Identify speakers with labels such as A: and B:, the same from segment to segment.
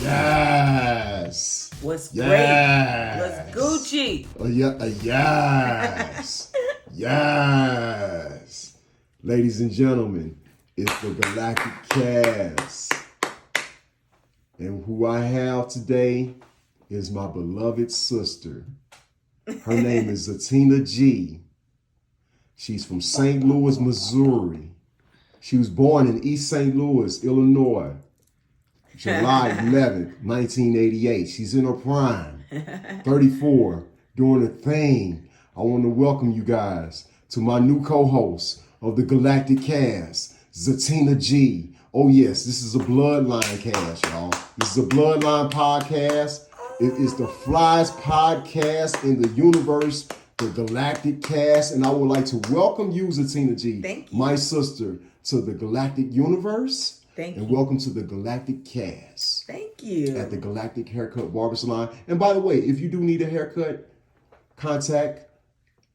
A: Yes.
B: What's
A: Yes.
B: great? What's Gucci?
A: Yes. Yes. Ladies and gentlemen, it's the Galactic Cast. And who I have today is my beloved sister. Her name is Zatina G. She's from St. Louis, Missouri. She was born in East St. Louis, Illinois, July 11th, 1988. She's in her prime, 34, doing her thing. I want to welcome you guys to my new co-host of the Galactic Cast, Zatina G. Oh yes, this is a bloodline cast, y'all. This is a bloodline podcast. It is the flyest podcast in the universe, the Galactic Cast. And I would like to welcome you, Zatina G,
B: Thank you.
A: my sister, to the Galactic Universe.
B: Thank you.
A: And welcome to the Galactic Cast.
B: Thank you.
A: At the Galactic Haircut Barber Salon. And by the way, if you do need a haircut, contact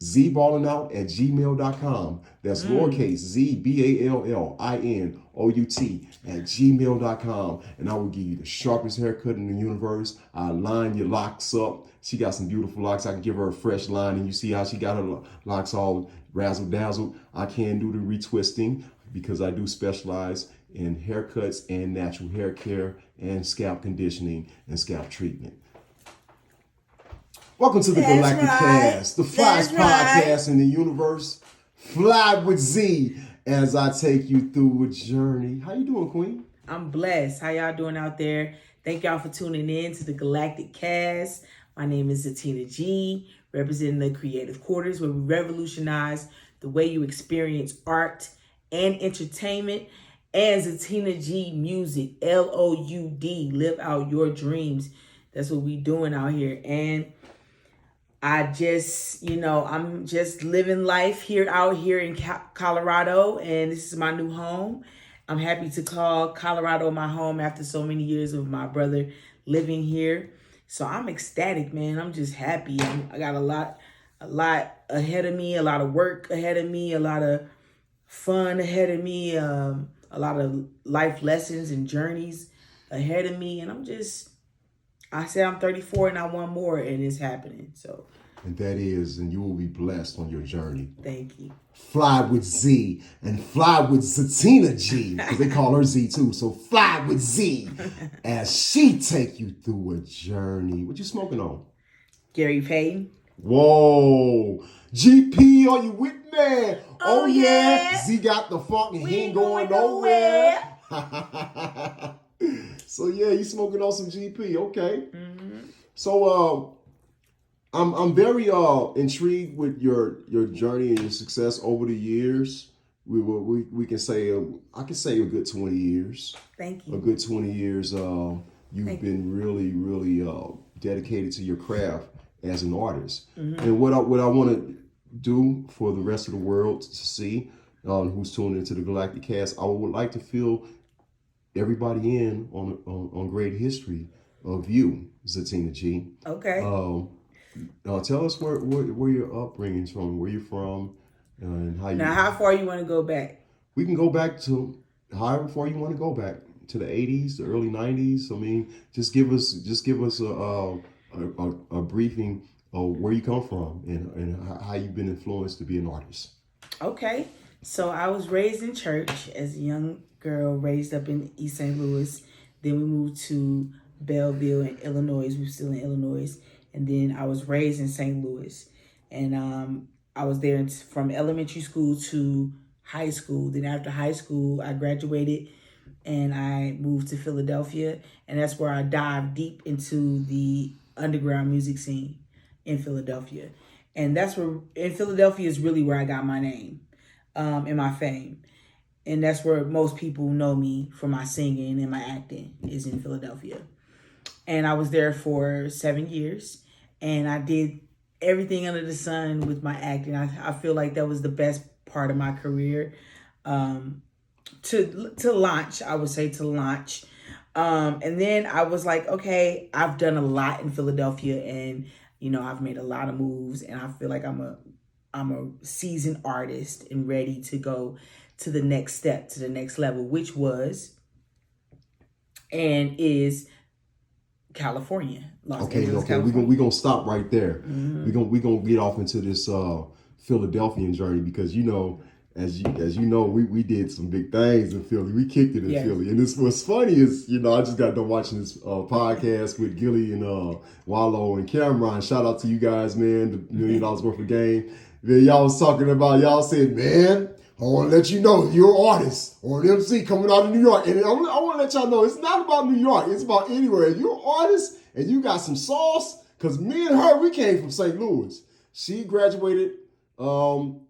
A: ZBallinOut at gmail.com. That's lowercase ZBallinOut at gmail.com. And I will give you the sharpest haircut in the universe. I'll line your locks up. She got some beautiful locks. I can give her a fresh line, and you see how she got her locks all razzle dazzled. I can do the retwisting because I do specialize in haircuts and natural hair care and scalp conditioning and scalp treatment. Welcome to the Galactic Cast, the flyest podcast in the universe. Fly with Z as I take you through a journey. How you doing, Queen?
B: I'm blessed. How y'all doing out there? Thank y'all for tuning in to the Galactic Cast. My name is Zatina G, representing the Creative Quarters, where we revolutionize the way you experience art and entertainment. And Zatina G Music, LOUD, live out your dreams. That's what we doing out here. And I just, I'm just living life out here in Colorado, and this is my new home. I'm happy to call Colorado my home after so many years of my brother living here. So I'm ecstatic, man. I'm just happy. I got a lot ahead of me, a lot of work ahead of me, a lot of fun ahead of me, a lot of life lessons and journeys ahead of me. And I said I'm 34 and I want more, and it's happening. So,
A: and that is, and you will be blessed on your journey.
B: Thank you.
A: Fly with Z and fly with Zatina G, because they call her Z too. So fly with Z as she take you through a journey. What you smoking on?
B: Gary Payton.
A: Whoa. GP, are you with me? Oh yeah. Z got the funk and he ain't going nowhere. So yeah, you smoking on some GP, okay? Mm-hmm. So I'm very intrigued with your journey and your success over the years. We can say I can say a good 20 years.
B: Thank you.
A: A good 20 years. You've been really dedicated to your craft as an artist. Mm-hmm. And what I want to do for the rest of the world to see, who's tuned into the Galactic Cast, I would like to fill everybody in on great history of you, Zatina G.
B: Okay.
A: Tell us where your upbringing's from, where you're from, and how you.
B: Now, how far you want to go back?
A: We can go back to however far you want to go back, to the 80s, the early 90s. I mean, just give us a briefing of where you come from and how you've been influenced to be an artist.
B: Okay. So I was raised in church as a young girl, raised up in East St. Louis. Then we moved to Belleville in Illinois. We were still in Illinois. And then I was raised in St. Louis. And I was there from elementary school to high school. Then after high school, I graduated and I moved to Philadelphia. And that's where I dived deep into the underground music scene in Philadelphia. And in Philadelphia is really where I got my name and my fame. And that's where most people know me for my singing and my acting, is in Philadelphia. And I was there for 7 years, and I did everything under the sun with my acting. I feel like that was the best part of my career. To launch, I would say to launch. And then I was like, okay, I've done a lot in Philadelphia, and I've made a lot of moves, and I feel like I'm a seasoned artist and ready to go to the next step, to the next level, which was and is California, Los
A: Okay,
B: Angeles,
A: okay.
B: California.
A: We gonna stop right there. We gonna get off into this Philadelphian journey because as you know, we did some big things in Philly. We kicked it in Philly, and what's funny is I just got done watching this podcast with Gilly and Wallow and Cameron. Shout out to you guys, man. The $1 million worth of game. Man, y'all said, man, I want to let you know you're an artist or an MC coming out of New York. And I want to let y'all know it's not about New York. It's about anywhere. If you're an artist and you got some sauce, because me and her, we came from St. Louis. She graduated from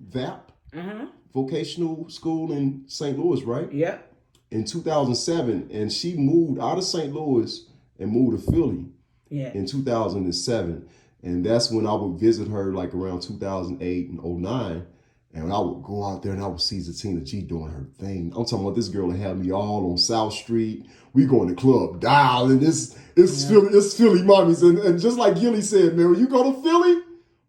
A: VAP, vocational school in St. Louis, right?
B: Yep.
A: In 2007. And she moved out of St. Louis and moved to Philly in 2007. And that's when I would visit her like around 2008 and 09. And I would go out there and I would see Zatina G doing her thing. I'm talking about this girl that had me all on South Street. We going to Club Dial and it's Philly mommies. And just like Gilly said, man, when you go to Philly,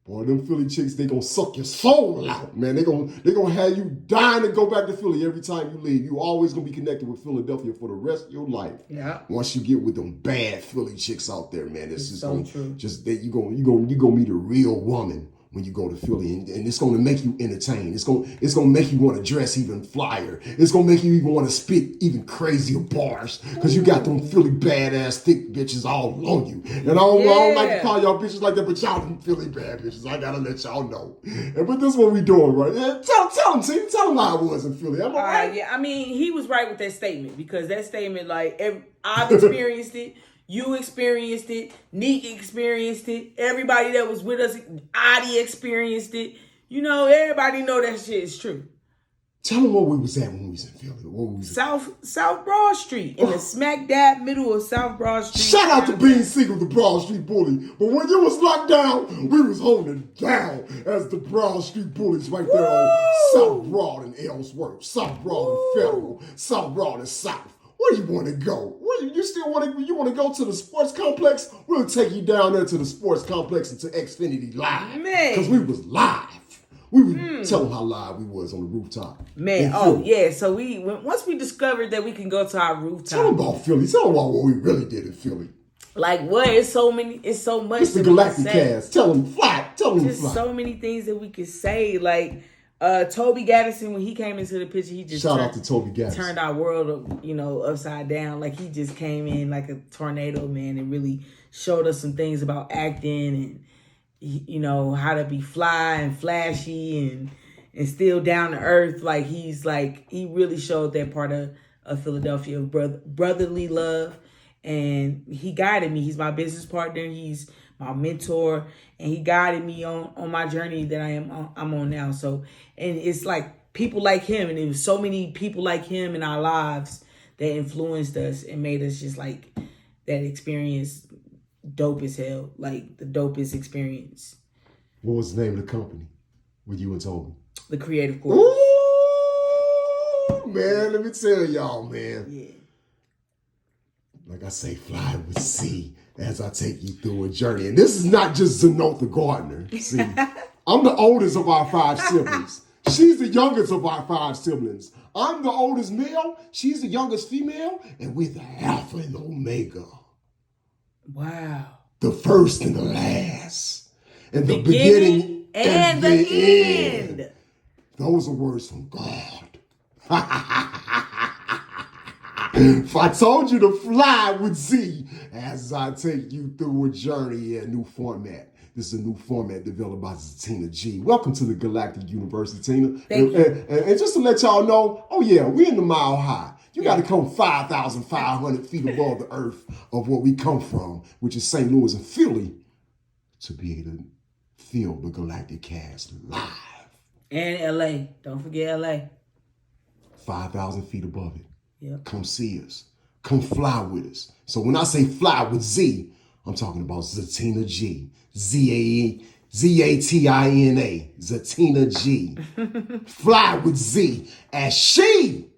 A: boy, them Philly chicks, they gonna suck your soul out, man. They gonna have you dying to go back to Philly every time you leave. You always gonna be connected with Philadelphia for the rest of your life.
B: Yeah.
A: Once you get with them bad Philly chicks out there, man, it's just
B: so true.
A: Just that you gonna meet a real woman when you go to Philly, and it's gonna make you entertained. It's gonna make you want to dress even flyer. It's gonna make you even want to spit even crazier bars because you got them Philly badass thick bitches all on you. And I don't like to call y'all bitches like that, but y'all them Philly bad bitches. I gotta let y'all know. But this is what we doing, right? Tell them, T. Tell them how I was in Philly. Am I right?
B: Yeah, I mean, he was right with that statement because that statement, like, I've experienced it. You experienced it. Neek experienced it. Everybody that was with us, Adi experienced it. Everybody know that shit is true.
A: Tell them where we was at when we was in Philly. Where we was
B: South Broad Street. In the smack dab middle of South Broad Street.
A: Shout out to Bean Siegel, the Broad Street Bully. But when you was locked down, we was holding it down as the Broad Street Bullies right there on South Broad and Ellsworth, South Broad and Federal, South Broad and South. Where you want to go? You still want to go to the sports complex? We'll take you down there to the sports complex and to Xfinity Live.
B: Man.
A: Because we was live. We would tell them how live we was on the rooftop.
B: Man, so once we discovered that we can go to our rooftop.
A: Tell them about Philly. Tell them about what we really did in Philly.
B: Like what? It's so much.
A: It's the Galactic Cast. Tell them fly.
B: Just so many things that we could say. Like Toby Gaddison, when he came into the picture, he just
A: out to Toby Gaddison.
B: Turned our world, upside down. Like he just came in like a tornado, man, and really showed us some things about acting and how to be fly and flashy and still down to earth. Like he really showed that part of Philadelphia of brotherly love, and he guided me. He's my business partner. He's my mentor, and he guided me on my journey that I'm on now. So, and it's like people like him, and it was so many people like him in our lives that influenced us and made us just like that experience dope as hell, like the dopest experience.
A: What was the name of the company with you and Toby?
B: The Creative Quarters.
A: Ooh, man, let me tell y'all, man.
B: Yeah.
A: Like I say, fly with C as I take you through a journey. And this is not just Zenotha Gardner. See, I'm the oldest of our 5 siblings. She's the youngest of our 5 siblings. I'm the oldest male. She's the youngest female. And we're the Alpha and the Omega.
B: Wow.
A: The first and the last. And the beginning and the end. Those are words from God. If I told you to fly with Z as I take you through a journey in a new format. This is a new format developed by Zatina G. Welcome to the Galactic University, Tina.
B: Thank you.
A: And just to let y'all know, we're in the Mile High. You got to come 5,500 feet above the earth of where we come from, which is St. Louis and Philly, to be able to feel the Galactic Cast live.
B: And L.A. Don't forget L.A.
A: 5,000 feet above it.
B: Yep.
A: Come see us. Come fly with us. So when I say fly with Z, I'm talking about Zatina G. Zatina, Zatina G. Fly with Z as she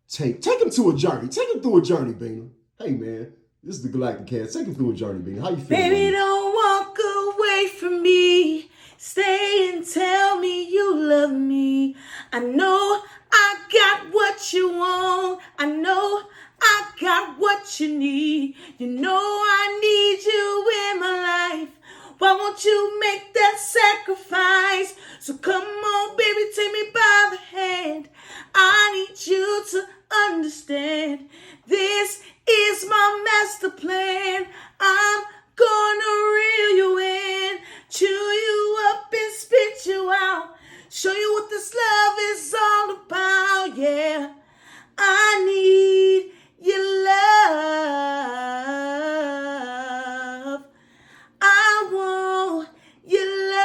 A: take him to a journey. Take him through a journey, Bina. Hey, man, this is the Galactic Cast. Take him through a journey, Bina. How you feeling?
B: Baby, don't walk away from me. Stay and tell me you love me. I know I got what you want. I know I got what you need. You know I need you in my life. Why won't you make that sacrifice? So come on, baby, take me by the hand. I need you to understand. This is my master plan. I'm gonna reel you in, chew you up and spit you out, show you what this love is all about, yeah. I need your love. I want your love.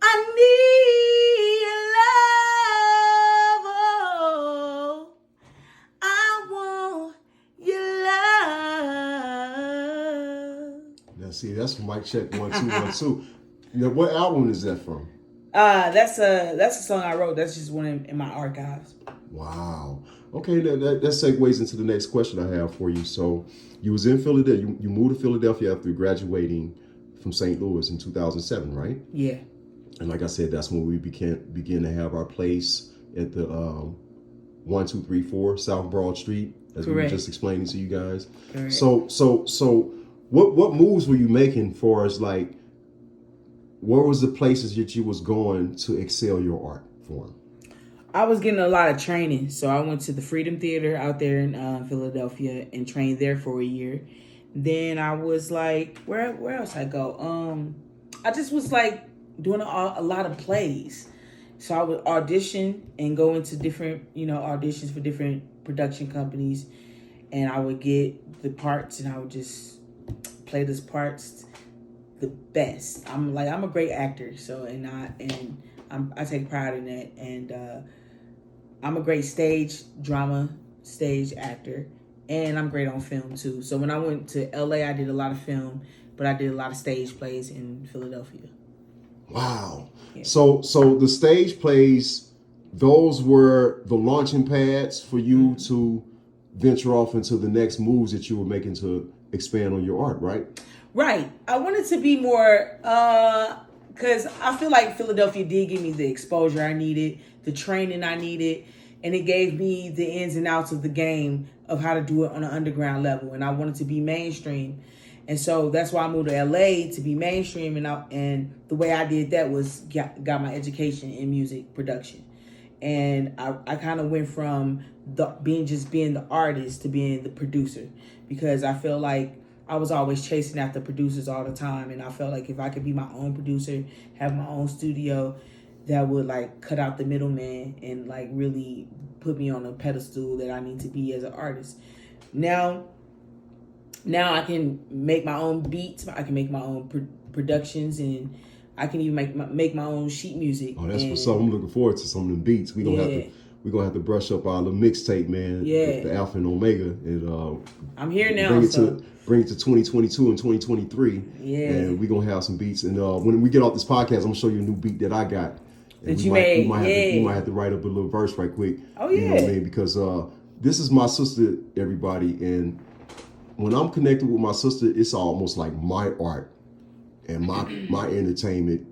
B: I need your love. Oh, I want your love.
A: Now, see, that's mic check 1 2 1 2. Now, what album is that from?
B: That's a song I wrote. That's just one in my archives.
A: Wow. Okay, that segues into the next question I have for you. So, you was in Philadelphia. You moved to Philadelphia after graduating from St. Louis in 2007, right?
B: Yeah.
A: And like I said, that's when we begin to have our place at the 1234 South Broad Street, as we were just explaining to you guys.
B: Correct.
A: So, what moves were you making for us? Like, where was the places that you was going to excel your art form?
B: I was getting a lot of training. So I went to the Freedom Theater out there in Philadelphia and trained there for a year. Then I was like, where else I go? I just was like doing a lot of plays. So I would audition and go into different, auditions for different production companies. And I would get the parts and I would just play those parts the best. I'm a great actor. So, I take pride in that. And, I'm a great drama stage actor, and I'm great on film too. So when I went to LA, I did a lot of film, but I did a lot of stage plays in Philadelphia.
A: Wow.
B: Yeah.
A: So the stage plays, those were the launching pads for you to venture off into the next moves that you were making to expand on your art, right?
B: Right. I wanted to be more, because I feel like Philadelphia did give me the exposure I needed, the training I needed, and it gave me the ins and outs of the game of how to do it on an underground level. And I wanted to be mainstream. And so that's why I moved to LA to be mainstream. And the way I did that was got my education in music production. And I kind of went from being the artist to being the producer, because I feel like I was always chasing after producers all the time. And I felt like if I could be my own producer, have my own studio, that would like cut out the middleman and like really put me on a pedestal that I need to be as an artist. Now I can make my own beats. I can make my own productions, and I can even make my own sheet music.
A: Oh, that's what's up. I'm looking forward to some of them beats. We're gonna have to brush up our little mixtape, man.
B: Yeah.
A: The Alpha and Omega. And
B: I'm here now.
A: Bring it to 2022 and 2023.
B: Yeah. And
A: we're gonna have some beats. And when we get off this podcast, I'm gonna show you a new beat that I got.
B: And we
A: might have to write up a little verse right quick.
B: Oh yeah.
A: You know what I mean? Because this is my sister, everybody, and when I'm connected with my sister, it's almost like my art and my entertainment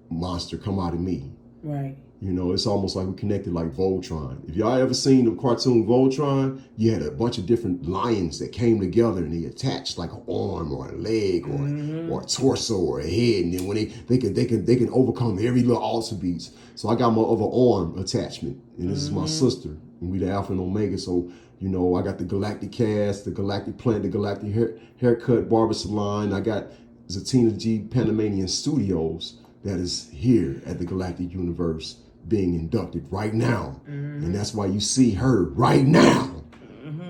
A: monster come out of me.
B: Right.
A: You know, it's almost like we connected like Voltron. If y'all ever seen the cartoon Voltron, you had a bunch of different lions that came together and they attached like an arm or a leg or a torso or a head, and then when they can overcome every little alter beats. So I got my other arm attachment, and this is my sister, and we the Alpha and Omega. So you know, I got the Galactic Cast, the Galactic Plant, the Galactic Hair Cut Barber Salon. I got Zatina G Panamanian Studios that is here at the Galactic Universe, being inducted right now. And that's why you see her right now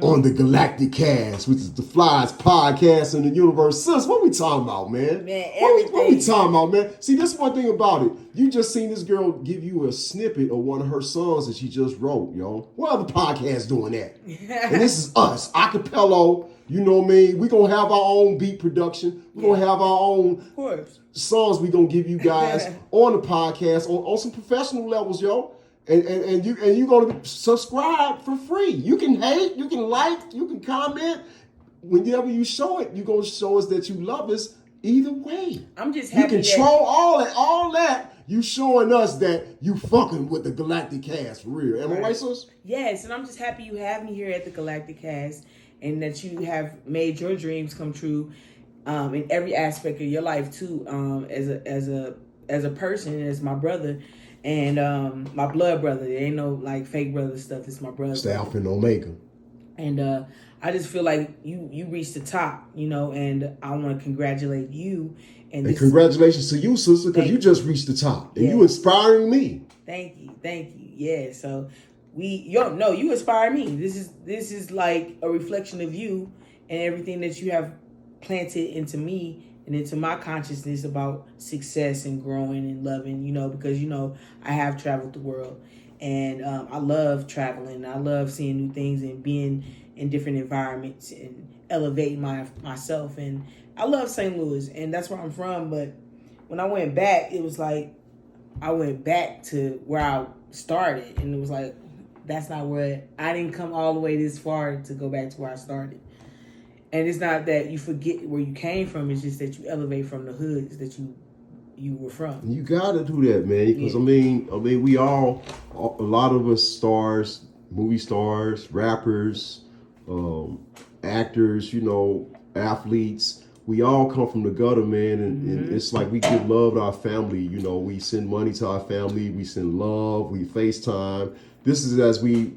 A: on the Galactic Cast, which is the flyest podcast in the universe. Sis, what we talking about, man? What we talking about, man? See, that's one thing about it. You just seen this girl give you a snippet of one of her songs that she just wrote, yo. What other podcast doing that? And this is us, acapella. You know what I mean? We're going to have our own beat production. We're going to have our own songs we're going to give you guys on the podcast on some professional levels, yo. And you're going to subscribe for free. You can hate, you can like, you can comment. Whenever you show it, you're going to show us that you love us either way.
B: I'm just happy.
A: You control all that. you showing us that you fucking with the Galactic Cast for real. Am I right, sis?
B: Yes, and I'm just happy you have me here at the Galactic Cast and that you have made your dreams come true in every aspect of your life too. As a person, as my brother and my blood brother. There ain't no like fake brother stuff. It's my brother.
A: It's the Alpha and Omega.
B: And I just feel like you reached the top, you know, and I want to congratulate you.
A: And congratulations to you, sister, because you just reached the top. And you inspiring me.
B: Thank you. Yeah, so you inspire me. This is like a reflection of you and everything that you have planted into me and into my consciousness about success and growing and loving, you know, because, you know, I have traveled the world. And I love traveling. I love seeing new things and being in different environments and elevating myself. And I love St. Louis, and that's where I'm from. But when I went back, it was like I went back to where I started. And it was like, that's not where I didn't come all the way this far to go back to where I started. And it's not that you forget where you came from. It's just that you elevate from the hoods that you were from.
A: You gotta do that, man. Because I mean, we all, a lot of us stars, movie stars, rappers, actors, you know, athletes. We all come from the gutter, man, and it's like we give love to our family. You know, we send money to our family, we send love, we FaceTime. This is as we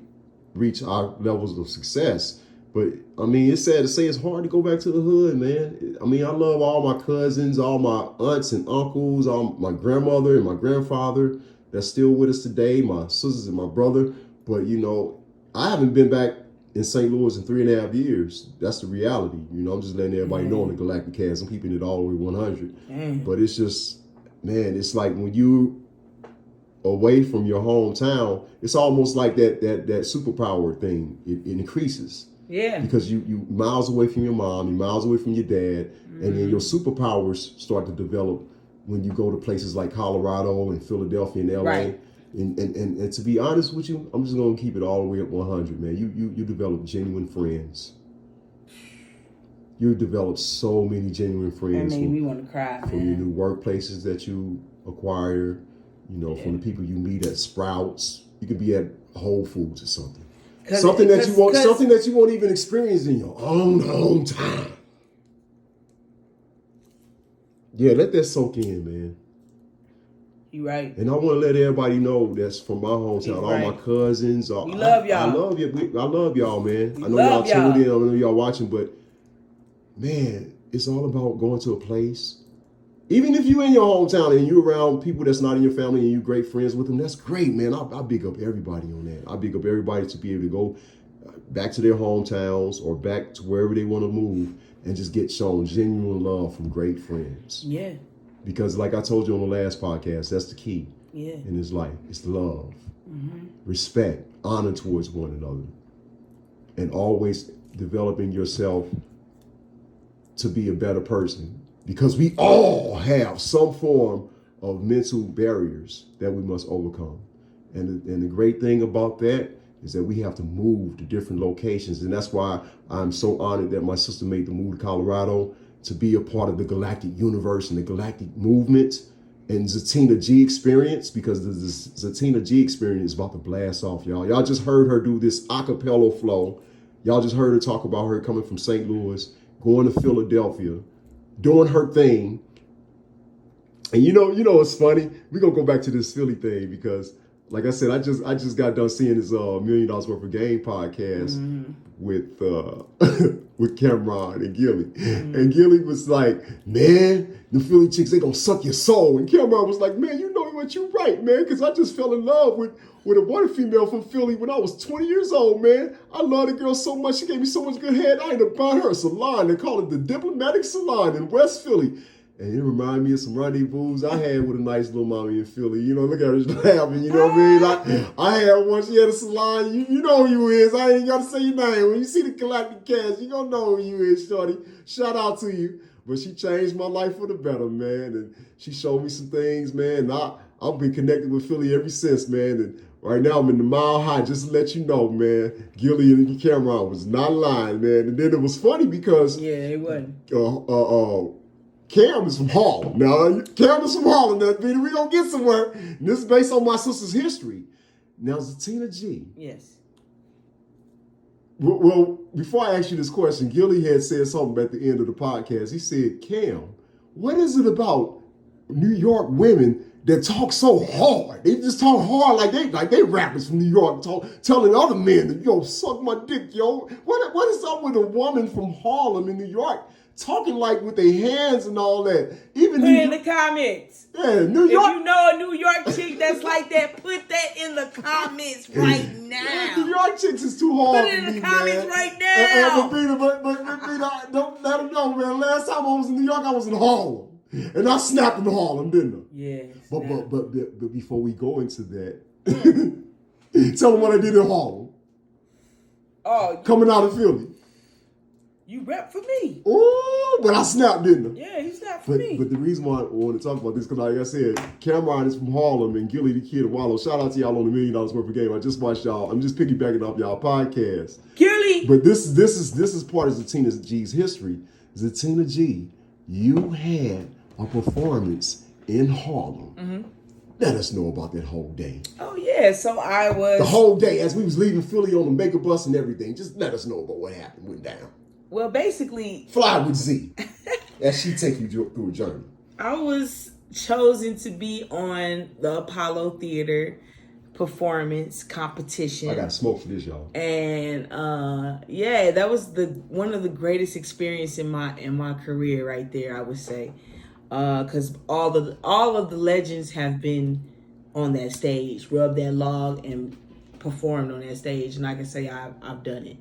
A: reach our levels of success. But I mean, it's sad to say it's hard to go back to the hood, man. I mean, I love all my cousins, all my aunts and uncles, all my grandmother and my grandfather that's still with us today, my sisters and my brother. But, you know, I haven't been back in St. Louis in 3.5 years. That's the reality. You know, I'm just letting everybody know on the Galactic Cast. I'm keeping it all the way 100. But it's just, man, it's like when you away from your hometown, it's almost like that superpower thing. It increases.
B: Yeah.
A: Because you miles away from your mom, you're miles away from your dad, and then your superpowers start to develop when you go to places like Colorado and Philadelphia and LA.
B: Right.
A: And to be honest with you, I'm just gonna keep it all the way up 100, man. You develop genuine friends. You develop so many genuine friends.
B: That made me want to cry,
A: from your new workplaces that you acquire, you know, from the people you meet at Sprouts. You could be at Whole Foods or something. Something that you won't even experience in your own hometown. Yeah, let that soak in, man.
B: You right.
A: And I want to let everybody know that's from my hometown, all my cousins.
B: We love y'all.
A: I love you. I love y'all, man.
B: We
A: I know
B: love
A: y'all tuned in. I know y'all watching, but man, it's all about going to a place. Even if you're in your hometown and you're around people that's not in your family and you're great friends with them, that's great, man. I big up everybody on that. I big up everybody to be able to go back to their hometowns or back to wherever they want to move and just get shown genuine love from great friends.
B: Yeah.
A: Because like I told you on the last podcast, that's the key
B: in
A: this life. It's love, respect, honor towards one another, and always developing yourself to be a better person. Because we all have some form of mental barriers that we must overcome. And the great thing about that is that we have to move to different locations. And that's why I'm so honored that my sister made the move to Colorado to be a part of the galactic universe and the galactic movement and Zatina G experience, because the Zatina G experience is about to blast off, y'all. Y'all just heard her do this a cappella flow. Y'all just heard her talk about her coming from St. Louis, going to Philadelphia, doing her thing. And you know it's funny. We're gonna go back to this Philly thing because, like I said, I just got done seeing this $1 million worth of game podcast with Cameron and Gilly. And Gilly was like, man, the Philly chicks, they gonna suck your soul. And Cameron was like, man, you know what, you right, man, because I just fell in love with a one female from Philly when I was 20 years old, man. I love the girl so much. She gave me so much good head. I ended up buying her a salon. They call it the Diplomatic Salon in West Philly. And it reminded me of some rendezvous I had with a nice little mommy in Philly. You know, look at her laughing, you know what I mean? I had one, she had a salon. You know who you is. I ain't got to say your name. When you see the Galactic Cast, you gonna know who you is, shorty. Shout out to you. But she changed my life for the better, man. And she showed me some things, man. And I've been connected with Philly ever since, man. And right now I'm in the Mile High, just to let you know, man. Gilly and Cameron was not lying, man. And then it was funny because
B: it wasn't.
A: Cam is from Harlem. Now, Cam is from Harlem. Now, Peter, we gonna get somewhere. And this is based on my sister's history. Now, Zatina G.
B: Yes.
A: Well, before I ask you this question, Gilly had said something at the end of the podcast. He said, Cam, what is it about New York women that talk so hard? They just talk hard like they rappers from New York telling other men to, yo, suck my dick, yo. What is up with a woman from Harlem in New York talking like with their hands and all that? Even
B: put it in the comments.
A: Yeah, New York.
B: If you know a New York chick that's like that, put that in the comments right now.
A: New York chicks is too hard.
B: Put it in the comments right
A: now.
B: now.
A: But don't let them know, man. Last time I was in New York, I was in Harlem. And I snapped in Harlem, didn't I?
B: Yes.
A: But before we go into that, tell them what I did in Harlem.
B: Oh,
A: coming out of Philly.
B: You rep for me.
A: Oh, but I snapped, didn't I?
B: Yeah, you snapped for me.
A: But the reason why I want to talk about this, because like I said, Cameron is from Harlem and Gilly the Kid of Wallow. Shout out to y'all on the $1 Million Worth of Game. I just watched y'all. I'm just piggybacking off y'all podcast.
B: Gilly.
A: But this is part of Zatina G's history. Zatina G, you had a performance in Harlem. Mm-hmm. Let us know about that whole day.
B: Oh yeah, so I was
A: the whole day as we was leaving Philly on the mega bus and everything. Just let us know about what happened, went down.
B: Well, basically,
A: Fly with Z, as she take you through a journey.
B: I was chosen to be on the Apollo Theater performance competition.
A: I got smoke for this, y'all.
B: And yeah, that was one of the greatest experience in my career right there, I would say. Because all of the legends have been on that stage, rubbed that log and performed on that stage, and I can say I've done it.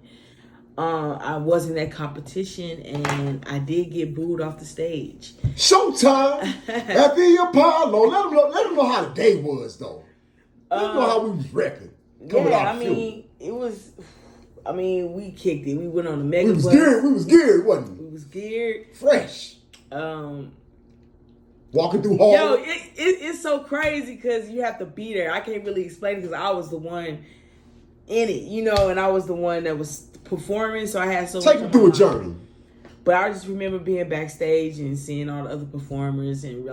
B: I was in that competition, and I did get booed off the stage.
A: Showtime at the Apollo. Let them know how the day was, though. Let them know how we was repping.
B: We kicked it. We went on the mega bus.
A: We was geared, wasn't we?
B: We was geared.
A: Fresh. Walking through Harlem.
B: Yo, it's so crazy because you have to be there. I can't really explain it because I was the one in it, and I was the one that was performing, so I had so
A: take them through a journey.
B: But I just remember being backstage and seeing all the other performers and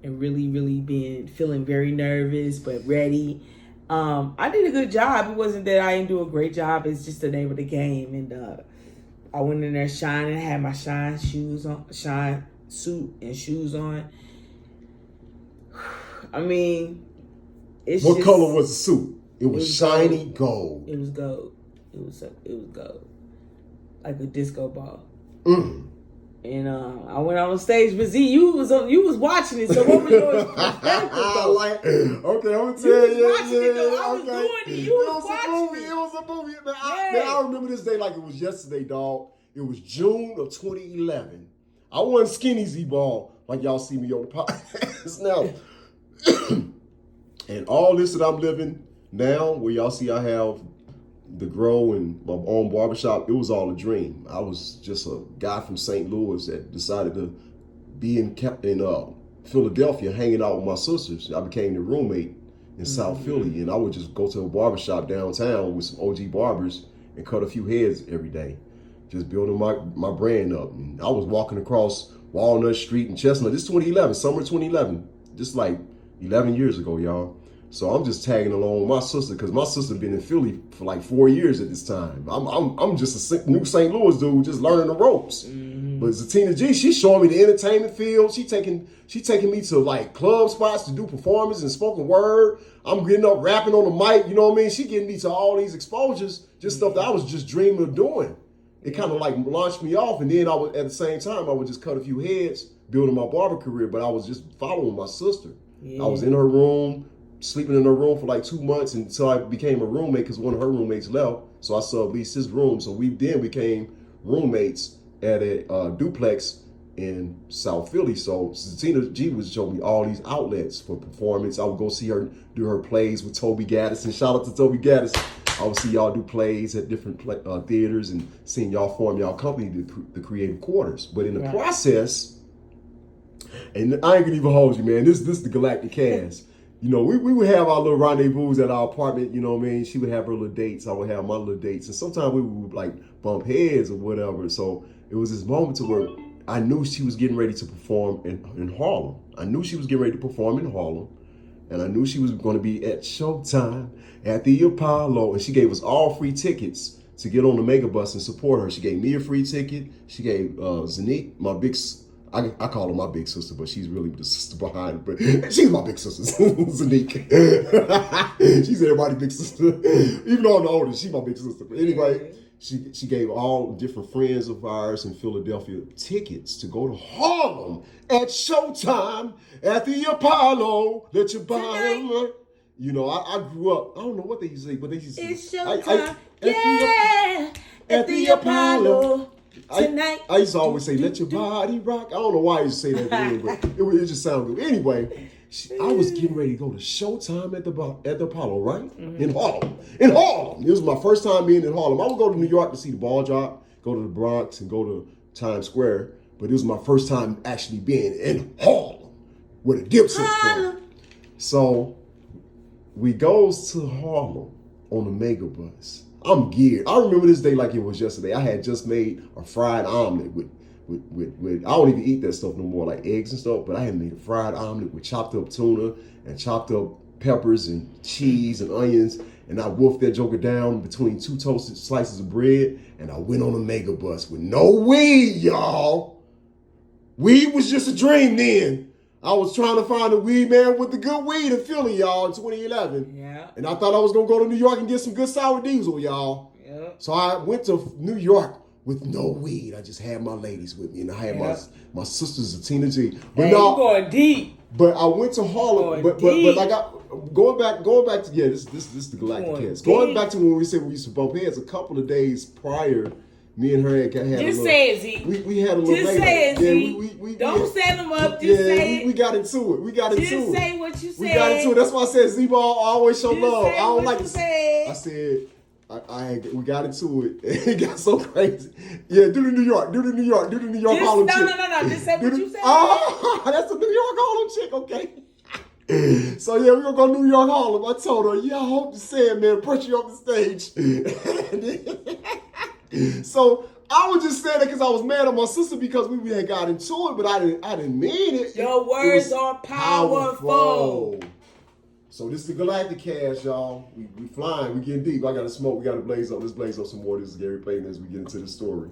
B: really feeling very nervous but ready. I did a good job. It wasn't that I didn't do a great job. It's just the name of the game. And I went in there shining. I had my shine suit and shoes on. I mean,
A: what color was the suit? It was shiny gold.
B: It was gold. It was gold, like a disco ball.
A: Mm.
B: And I went on stage, but Z, you was watching it. So what was your perspective though?
A: Okay, I'm gonna tell you.
B: I was doing it. You was watching it.
A: It was a movie. Man, I remember this day like it was yesterday, dog. It was June of 2011. I wasn't skinny Z-Ball like y'all see me on the podcast now. And all this that I'm living now, where y'all see I have the grow and my own barbershop, it was all a dream. I was just a guy from St. Louis that decided to be in Philadelphia hanging out with my sisters. I became the roommate in South Philly, and I would just go to a barbershop downtown with some OG barbers and cut a few heads every day, just building my brand up. And I was walking across Walnut Street and Chestnut. This is 2011, summer 2011, just like 11 years ago, y'all. So I'm just tagging along with my sister because my sister been in Philly for like 4 years at this time. I'm just a new St. Louis dude just learning the ropes. Mm-hmm. But Zatina G, she's showing me the entertainment field. She taking me to like club spots to do performances and spoken word. I'm getting up rapping on the mic, you know what I mean? She getting me to all these exposures, just stuff that I was just dreaming of doing. It kind of like launched me off, and then I would at the same time I would just cut a few heads, building my barber career. But I was just following my sister. Yeah. I was in her room, sleeping in her room for like 2 months until I became a roommate because one of her roommates left. So I subleased his room. So we then became roommates at a duplex in South Philly. So Zatina G was showing me all these outlets for performance. I would go see her do her plays with Toby Gaddis, and shout out to Toby Gaddis. I would see y'all do plays at different theaters and seeing y'all form y'all company, the Creative Quarters. But in the process, and I ain't gonna even hold you, man. This is the Galactic Cast. You know, we would have our little rendezvous at our apartment, you know what I mean? She would have her little dates, I would have my little dates. And sometimes we would like bump heads or whatever. So it was this moment to where I knew she was getting ready to perform in Harlem. I knew she was getting ready to perform in Harlem. And I knew she was going to be at Showtime at the Apollo. And she gave us all free tickets to get on the mega bus and support her. She gave me a free ticket. She gave Zanika, my big, I call her my big sister, but she's really the sister behind it. But she's my big sister, Zanika. She's everybody's big sister. Even though I'm the oldest, she's my big sister. But anyway, she gave all different friends of ours in Philadelphia tickets to go to Harlem at Showtime at the Apollo. Let you buy them. You know, I grew up, I don't know what they used to say, but they used to say,
B: it's Showtime. At the Apollo. Tonight.
A: I used to always say, let your body rock. I don't know why I used to say that then, but it just sounded good. Anyway, I was getting ready to go to Showtime at the Apollo, right? Mm-hmm. In Harlem. It was my first time being in Harlem. I would go to New York to see the ball drop, go to the Bronx, and go to Times Square. But it was my first time actually being in Harlem, where the Dipset from. So we goes to Harlem on the mega bus. I'm geared. I remember this day like it was yesterday. I had just made a fried omelet with I don't even eat that stuff no more, like eggs and stuff, but I had made a fried omelet with chopped up tuna and chopped up peppers and cheese and onions, and I wolfed that joker down between 2 toasted slices of bread, and I went on a mega bus with no weed, y'all. Weed was just a dream then. I was trying to find a weed man with the good weed in Philly, y'all, in 2011.
B: Yeah.
A: And I thought I was going to go to New York and get some good sour diesel, y'all.
B: Yeah.
A: So I went to New York with no weed. I just had my ladies with me, and I had my sister Zatina G. But
B: you going deep.
A: But I went to Harlem. But like going back to this is the Galactic Hair Cut. Going back to when we said we used to bump heads a couple of days prior. Me and her had
B: just
A: a little,
B: say it, Z.
A: We had a little
B: just say it, Z.
A: We
B: don't set them up. Just say it.
A: We got into it.
B: Just say what you said.
A: We got into it. That's why I said Z-Ball always show love. I don't like to
B: say.
A: I said we got into it. It got so crazy. Yeah, do the New York Harlem chick.
B: No. Just say what you said.
A: Oh, that's a New York Harlem chick. Okay. So yeah, we're gonna go New York Harlem. I told her, yeah, I hope to say it, man. Push you off the stage. So I was just saying that because I was mad at my sister because we had got into it, but I didn't mean it.
B: Your words are powerful.
A: So this is the Galactic Cast, y'all. We flying, we getting deep. I gotta smoke, we gotta blaze up. Let's blaze up some more. This is Gary Payton as we get into the story.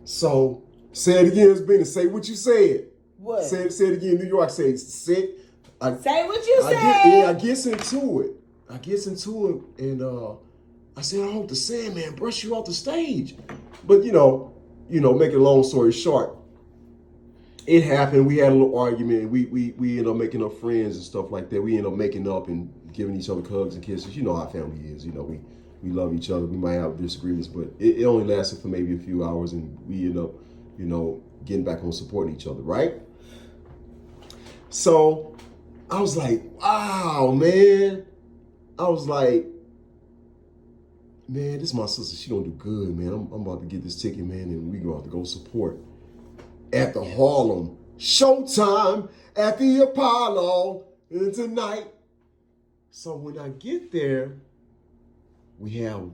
A: So say it again, it's been say what you said.
B: What?
A: Say it again. New York say
B: say what you said.
A: I gets into it. And I said, I hope the Sandman brush you off the stage. But you know, make a long story short, it happened. We had a little argument. We ended up making up friends and stuff like that. We ended up making up and giving each other hugs and kisses. You know how family is. You know, we love each other. We might have disagreements, but it only lasted for maybe a few hours, and we ended up, getting back on supporting each other, right? So I was like, wow, man. I was like, man, this is my sister. She gonna do good, man. I'm about to get this ticket, man, and we gonna have to go support at the Harlem Showtime at the Apollo tonight. So when I get there, we have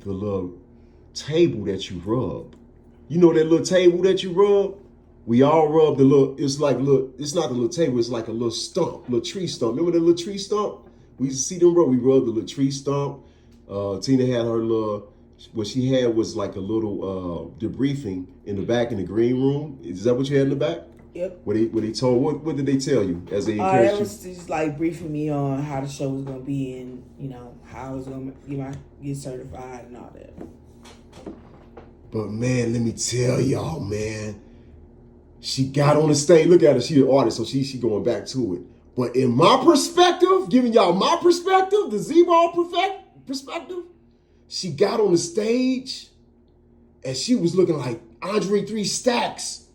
A: the little table that you rub. You know that little table that you rub? We all rub the little, it's not the little table, it's like a little stump, little tree stump. Remember the little tree stump? We used to see them rub, we rubbed the little tree stump. Tina had her little, what she had was like a little debriefing in the back in the green room. Is that what you had in the back?
B: Yep.
A: What they told, what did they tell you as they encouraged you?
B: It was just like briefing me on how the show was going to be and, how I was going to get certified and all that.
A: But man, let me tell y'all, man, she got on the stage. Look at her, she's an artist, so she going back to it. But in my perspective, giving y'all my perspective, the Z-Ball perspective, she got on the stage and she was looking like Andre 3 Stacks,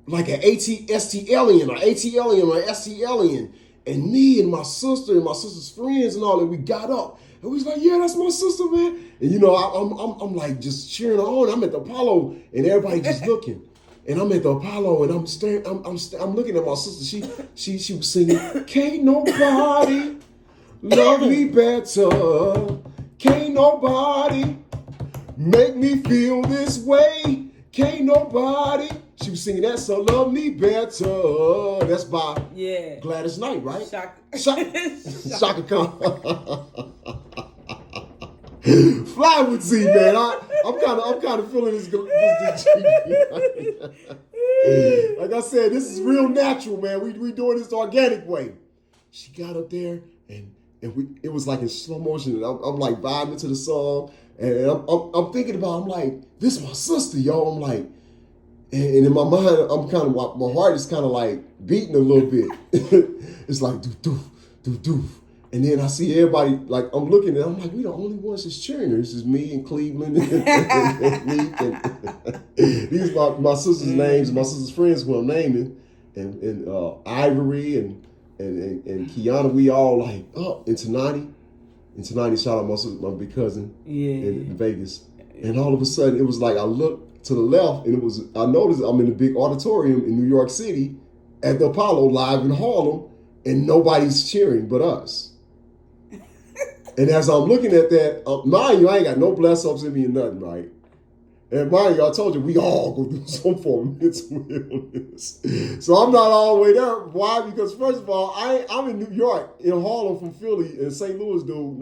A: like an ST alien or ST alien. And me and my sister and my sister's friends and all that, we got up and we was like, yeah, that's my sister, man. And I'm like just cheering her on. I'm at the Apollo and everybody just looking. And I'm at the Apollo and I'm staring. I'm looking at my sister. She was singing, "Can't nobody love me better. Can't nobody make me feel this way. Can't nobody She was singing that song, Love Me Better. That's by Gladys Knight, right? Shaka Khan. Fly with Z, man. I'm kind of feeling this like I said, this is real natural, man. We doing this the organic way. She got up there and it was like in slow motion, and I'm like vibing to the song, and I'm thinking about, I'm like, this is my sister, yo. I'm like, and in my mind, I'm kind of, my heart is kind of like beating a little bit. It's like doof doof doof doof. And then I see everybody, like, I'm looking and I'm like, we the only ones that's cheering her. This is me and Cleveland and Neek and these are my sister's names, my sister's friends who I'm naming, and Ivory and Kiana. We all like, oh, and Tanani. And Tanani, shout out my sister, my big cousin in Vegas. And all of a sudden, it was like I looked to the left and I noticed I'm in a big auditorium in New York City at the Apollo live in Harlem, and nobody's cheering but us. And as I'm looking at that, mind you, I ain't got no bless ups in me or nothing, right? And mind you, I told you, we all go through some form of mental illness. So I'm not all the way there. Why? Because first of all, I'm in New York, in Harlem from Philly, and St. Louis, dude.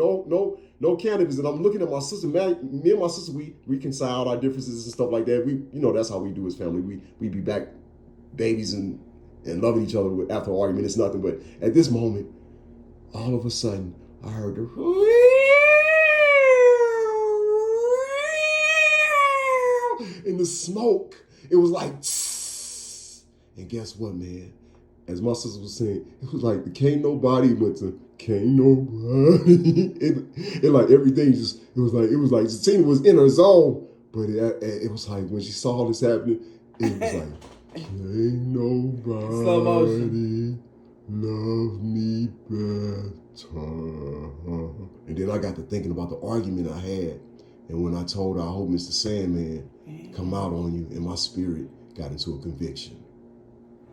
A: No cannabis. And I'm looking at my sister. Me and my sister, we reconciled our differences and stuff like that. That's how we do as family. We be back babies and loving each other after an argument. It's nothing. But at this moment, all of a sudden, I heard the in the smoke. It was like, and guess what, man? As my sister was saying, it was like the can't nobody went to can't nobody. It like everything just, it was like Zatina was in her zone, but it was like when she saw all this happening, it was like can't nobody
B: slow motion
A: love me better. And then I got to thinking about the argument I had, and when I told her I hope Mr. Sandman come out on you, and my spirit got into a conviction.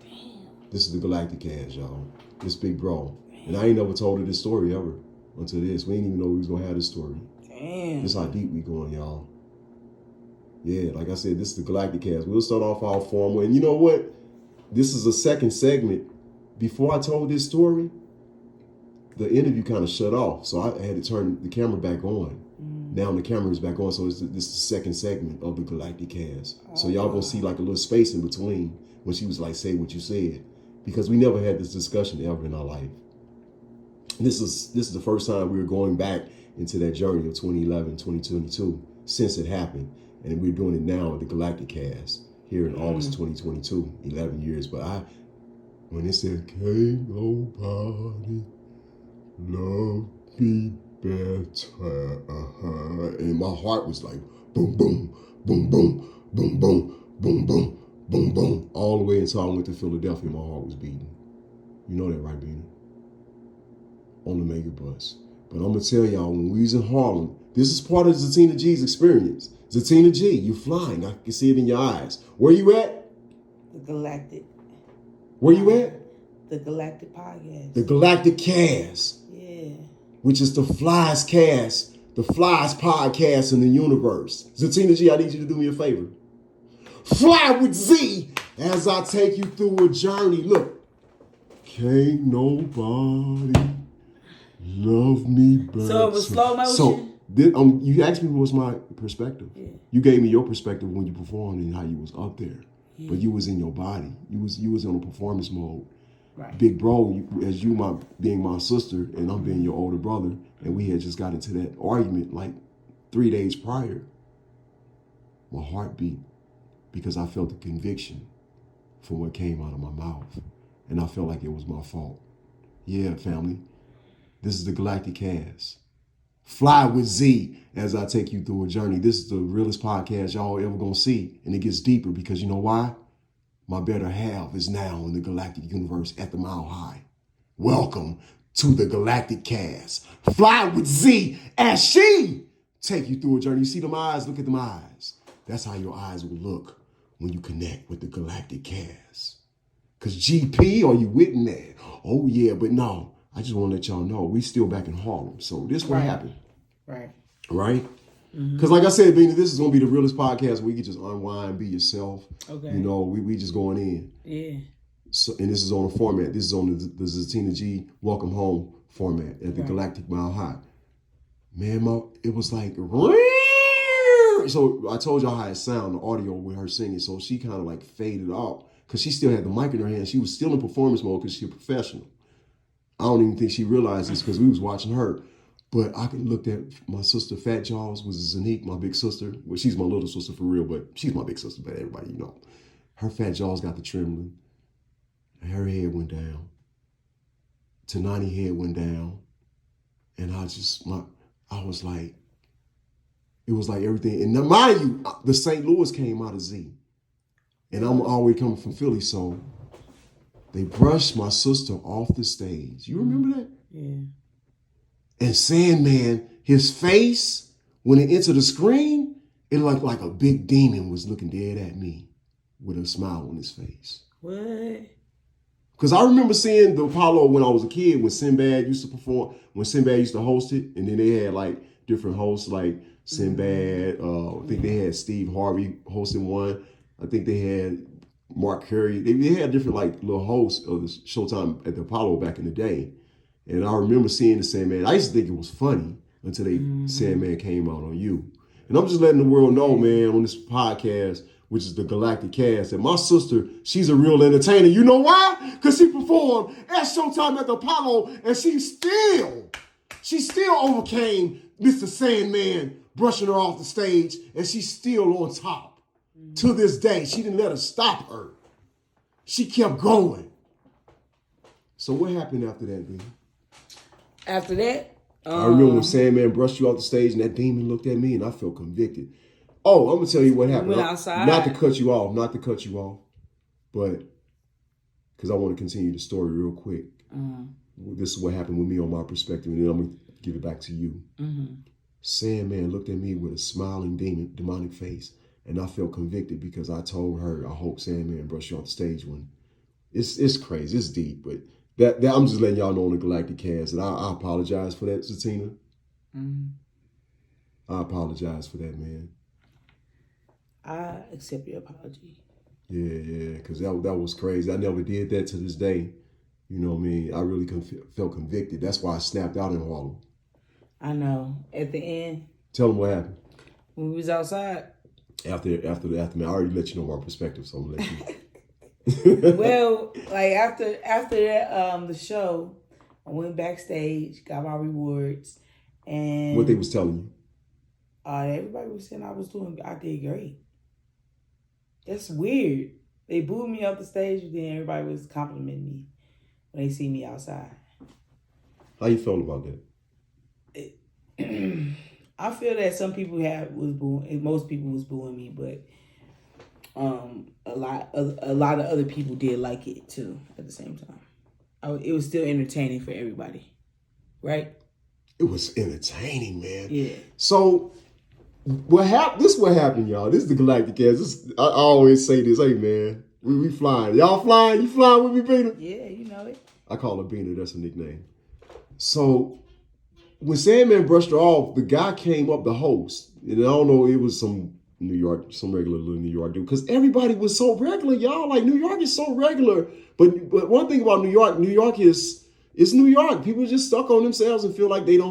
A: Damn. This is the Galactic Cast, y'all. This big bro. And I ain't never told her this story ever until this. We didn't even know we was gonna have this story.
B: Damn.
A: This how deep we going, y'all. Yeah, like I said, this is the Galactic Cast. We'll start off our formal, and you know what? This is a second segment. Before I told this story, the interview kind of shut off, so I had to turn the camera back on. Now the camera is back on, so this is the second segment of the Galactic Cast. So y'all gonna see like a little space in between when she was like, say what you said, because we never had this discussion ever in our life. And this is the first time we were going back into that journey of 2011, 2022 since it happened, and we're doing it now at the Galactic Cast here in August 2022, 11 years. But when it said, can't nobody love me better, and my heart was like boom, boom, boom, boom, boom, boom, boom, boom, boom, boom, all the way until I went to Philadelphia. My heart was beating. You know that, right, Bina? On the mega bus. But I'm gonna tell y'all, when we was in Harlem, this is part of Zatina G's experience. Zatina G, you flying. I can see it in your eyes. Where you at?
B: The Galactic.
A: Where you at?
B: The Galactic Podcast.
A: The Galactic Cast.
B: Yeah.
A: Which is the flyest cast, the flyest podcast in the universe. Zatina G, I need you to do me a favor. Fly with Z as I take you through a journey. Look, can't nobody love me better.
B: So it was slow motion?
A: So you asked me what's my perspective. Yeah. You gave me your perspective when you performed and how you was up there. Yeah. But you was in your body. You was in a performance mode. Right. Big bro, being my sister and I'm being your older brother, and we had just got into that argument like 3 days prior. My heart beat because I felt the conviction for what came out of my mouth, and I felt like it was my fault. Yeah, family, this is the Galactic Cast. Fly with Z as I take you through a journey. This is the realest podcast y'all ever gonna see, and it gets deeper because you know why? My better half is now in the galactic universe at the Mile High. Welcome to the Galactic Cast. Fly with Z as she take you through a journey. You see them eyes? Look at them eyes. That's how your eyes will look when you connect with the Galactic Cast. Because GP, are you with me there? Oh, yeah, but no. I just want to let y'all know we still back in Harlem. So this what happened.
B: Right.
A: Right? Because like I said, Beanie, this is going to be the realest podcast where you can just unwind, be yourself.
B: Okay.
A: You know, we just going in.
B: Yeah.
A: So, and this is on a format. This is on the Zatina G Welcome Home format at the Galactic Mile High. Man, it was like... So I told y'all how it sounded, the audio with her singing. So she kind of like faded out because she still had the mic in her hand. She was still in performance mode because she's a professional. I don't even think she realized this because we was watching her. But I looked at my sister, Fat Jaws, was Zanique, my big sister. Well, she's my little sister for real, but she's my big sister, but everybody, you know. Her Fat Jaws got the trembling. Her head went down. Tanani head went down. And I was like, it was like everything. And now, mind you, the St. Louis came out of Z. And I'm always coming from Philly, so they brushed my sister off the stage. You remember that?
B: Yeah.
A: And Sandman, his face, when it entered the screen, it looked like a big demon was looking dead at me with a smile on his face.
B: What?
A: Because I remember seeing the Apollo when I was a kid, when Sinbad used to perform, when Sinbad used to host it, and then they had like different hosts like Sinbad. I think they had Steve Harvey hosting one. I think they had Mark Curry. They had different like little hosts of the Showtime at the Apollo back in the day. And I remember seeing the Sandman. I used to think it was funny until Sandman came out on You. And I'm just letting the world know, man, on this podcast, which is the Galactic Cast, that my sister, she's a real entertainer. You know why? Because she performed at Showtime at the Apollo, and she still overcame Mr. Sandman brushing her off the stage, and she's still on top. To this day, she didn't let her stop her. She kept going. So what happened after that, baby?
B: After that,
A: I remember when Sandman brushed you off the stage and that demon looked at me and I felt convicted. Oh, I'm going to tell you what happened.
B: We went outside.
A: Not to cut you off, but because I want to continue the story real quick. This is what happened with me on my perspective, and then I'm going to give it back to you. Sandman looked at me with a smiling demonic face, and I felt convicted because I told her, I hope Sandman brushed you off the stage when it's crazy, it's deep, but that I'm just letting y'all know on the Galactic Cast, and I apologize for that, Zatina. I apologize for that, man.
B: I accept your apology.
A: Yeah, because that was crazy. I never did that to this day. You know what I mean? I really felt convicted. That's why I snapped out in Harlem.
B: I know. At the end.
A: Tell them what happened.
B: When we was outside.
A: After man, I already let you know my perspective, so I'm gonna let you.
B: Well, like after that, the show, I went backstage, got my rewards, and
A: what they was telling you?
B: Everybody was saying I did great. That's weird. They booed me off the stage, but then everybody was complimenting me when they see me outside.
A: How you feel about that?
B: I feel that some people was booing, most people was booing me, but a lot of other people did like it too at the same time. It was still entertaining for everybody, right?
A: It was entertaining, man.
B: Yeah.
A: So this is what happened, y'all. This is the Galactic Cast. I always say this, hey man, we flying. Y'all flying? You flying with me, Beena?
B: Yeah, you know it.
A: I call her Beena, that's her nickname. So when Sandman brushed her off, the guy came up, the host, and I don't know, it was some regular little New York dude, because everybody was so regular, y'all. Like, New York is so regular. But one thing about New York is it's New York. People just stuck on themselves and feel like they the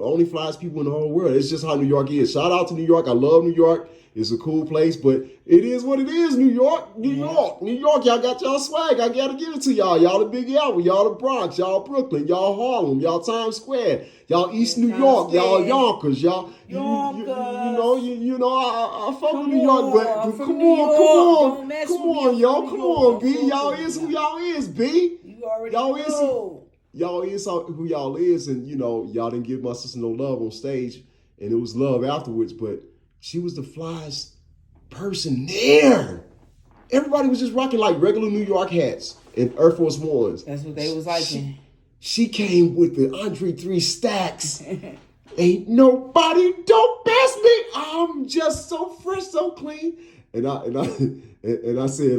A: only flies people in the whole world. It's just how New York is. Shout out to New York. I love New York. It's a cool place, but it is what it is, New York. New York, y'all got y'all swag. I gotta give it to y'all. Y'all the Big Apple, y'all the Bronx, y'all Brooklyn, y'all Harlem, y'all Times Square, y'all East New York, y'all Yonkers, y'all. You know, I fuck with New York, but come on, y'all, come on, B. Y'all is who y'all is, B.
B: You already
A: know. Y'all is who y'all is, and you know, y'all didn't give my sister no love on stage, and it was love afterwards, but she was the flyest person there. Everybody was just rocking like regular New York hats and Air Force Ones.
B: That's what they was liking.
A: She came with the Andre 3 stacks. Ain't nobody don't pass me. I'm just so fresh, so clean. And I said,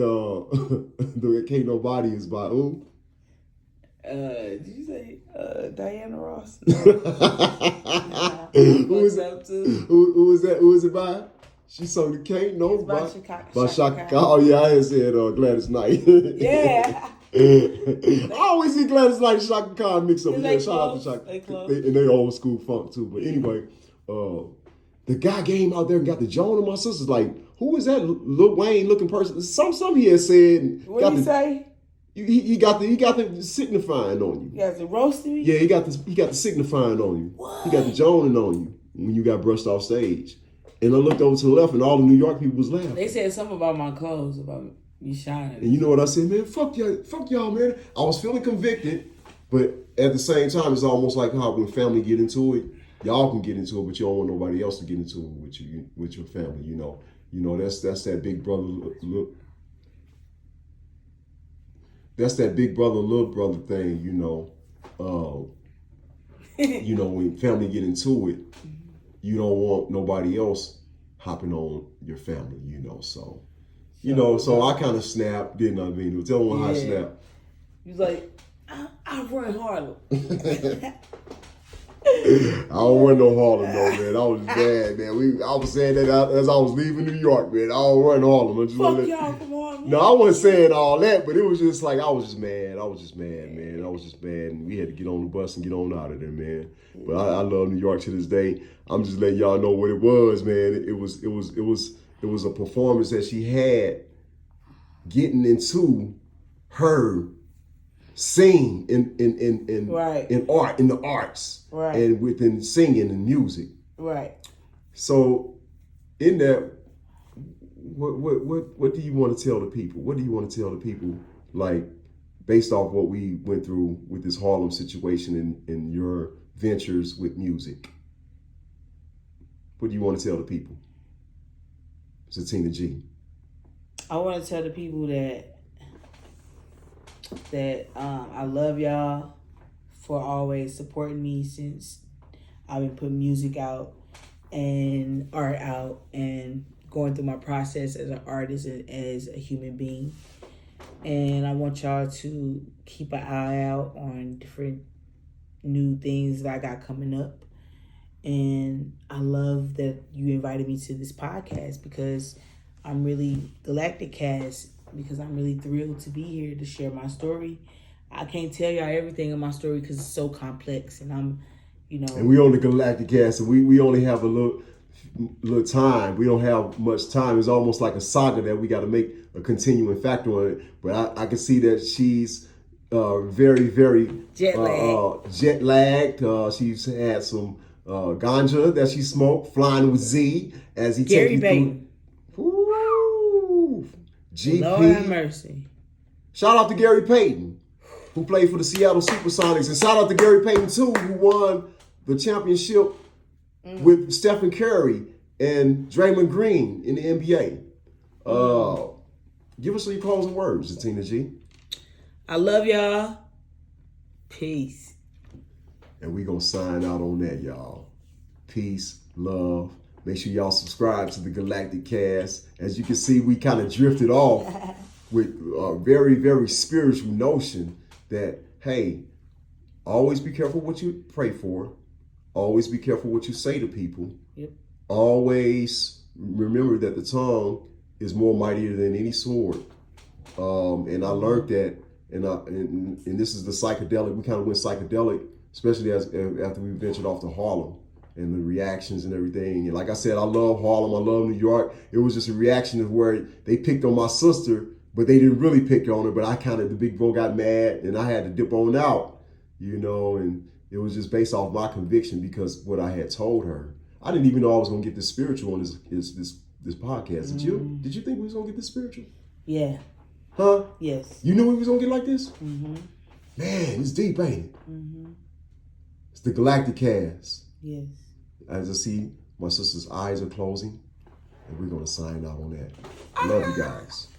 A: "Can't Nobody" is by who?
B: Did you say Diana Ross?
A: Who was that? Who was that? Who was it by? She sung the Kate. No,
B: by
A: Shaka. Oh yeah, I had said Gladys Knight.
B: Yeah.
A: I always see Gladys Knight and Shaka Khan mix up. Yeah, shout out to Shaka. And they old school funk too. But anyway, the guy came out there and got the Joan, and my sister's like, who is that Lil Wayne looking person? Some he had said.
B: What did he say?
A: He got the signifying on you.
B: He got the roasting?
A: Yeah, he got the signifying on you. What? He got the Joning on you when you got brushed off stage. And I looked over to the left, and all the New York people was laughing.
B: They said something about my clothes, about me shining.
A: And you know what I said, man? Fuck y'all, man. I was feeling convicted, but at the same time, it's almost like how when family get into it, y'all can get into it, but you don't want nobody else to get into it with your family. You know that's that big brother look. That's that big brother, little brother thing, you know. When family get into it, you don't want nobody else hopping on your family, you know. So I kind of snapped, didn't I? Tell them how I snapped.
B: He was like, I run Harlem.
A: I don't run no Harlem, though, man. I was just mad, man. I was saying that as I was leaving New York, man. I don't run Harlem.
B: Fuck y'all from Harlem.
A: No, I wasn't saying all that, but it was just like I was just mad, man. I was just mad, and we had to get on the bus and get on out of there, man. But I love New York to this day. I'm just letting y'all know what it was, man. It was a performance that she had getting into her scene in art, in the arts,
B: right,
A: and within singing and music,
B: right.
A: So in that, what do you want to tell the people? What do you want to tell the people, like, based off what we went through with this Harlem situation and your ventures with music? What do you want to tell the people? Zatina G.
B: I want to tell the people that I love y'all for always supporting me since I've been putting music out and art out and going through my process as an artist and as a human being. And I want y'all to keep an eye out on different new things that I got coming up. And I love that you invited me to this podcast because I'm really Galactic Cast, because I'm really thrilled to be here to share my story. I can't tell y'all everything in my story because it's so complex, and I'm, And
A: we on the Galactic Cast, and we only have a little time. We don't have much time. It's almost like a saga that we got to make a continuing factor on it. But I can see that she's very, very jet lagged. She's had some ganja that she smoked, flying with Z as he
B: Gary Payton.
A: GP.
B: Lord have mercy.
A: Shout out to Gary Payton, who played for the Seattle Supersonics. And shout out to Gary Payton, too, who won the championship with Stephen Curry and Draymond Green in the NBA. Give us your closing words, Zatina G.
B: I love y'all. Peace.
A: And we going to sign out on that, y'all. Peace, love. Make sure y'all subscribe to the Galactic Cast. As you can see, we kind of drifted off with a very, very spiritual notion that, hey, always be careful what you pray for. Always be careful what you say to people.
B: Yep.
A: Always remember that the tongue is more mightier than any sword. And I learned that, and this is the psychedelic. We kind of went psychedelic, especially after we ventured off to Harlem. And the reactions and everything. And like I said, I love Harlem. I love New York. It was just a reaction of where they picked on my sister, but they didn't really pick on her. But the big bro got mad and I had to dip on out, and it was just based off my conviction because what I had told her. I didn't even know I was going to get this spiritual on this podcast. Did you think we was going to get this spiritual?
B: Yeah.
A: Huh?
B: Yes.
A: You knew we was going to get like this?
B: Mm-hmm.
A: Man, it's deep, ain't it?
B: Mm-hmm.
A: It's the Galactic Cast.
B: Yes.
A: As I see, my sister's eyes are closing, and we're going to sign out on that. Love you guys.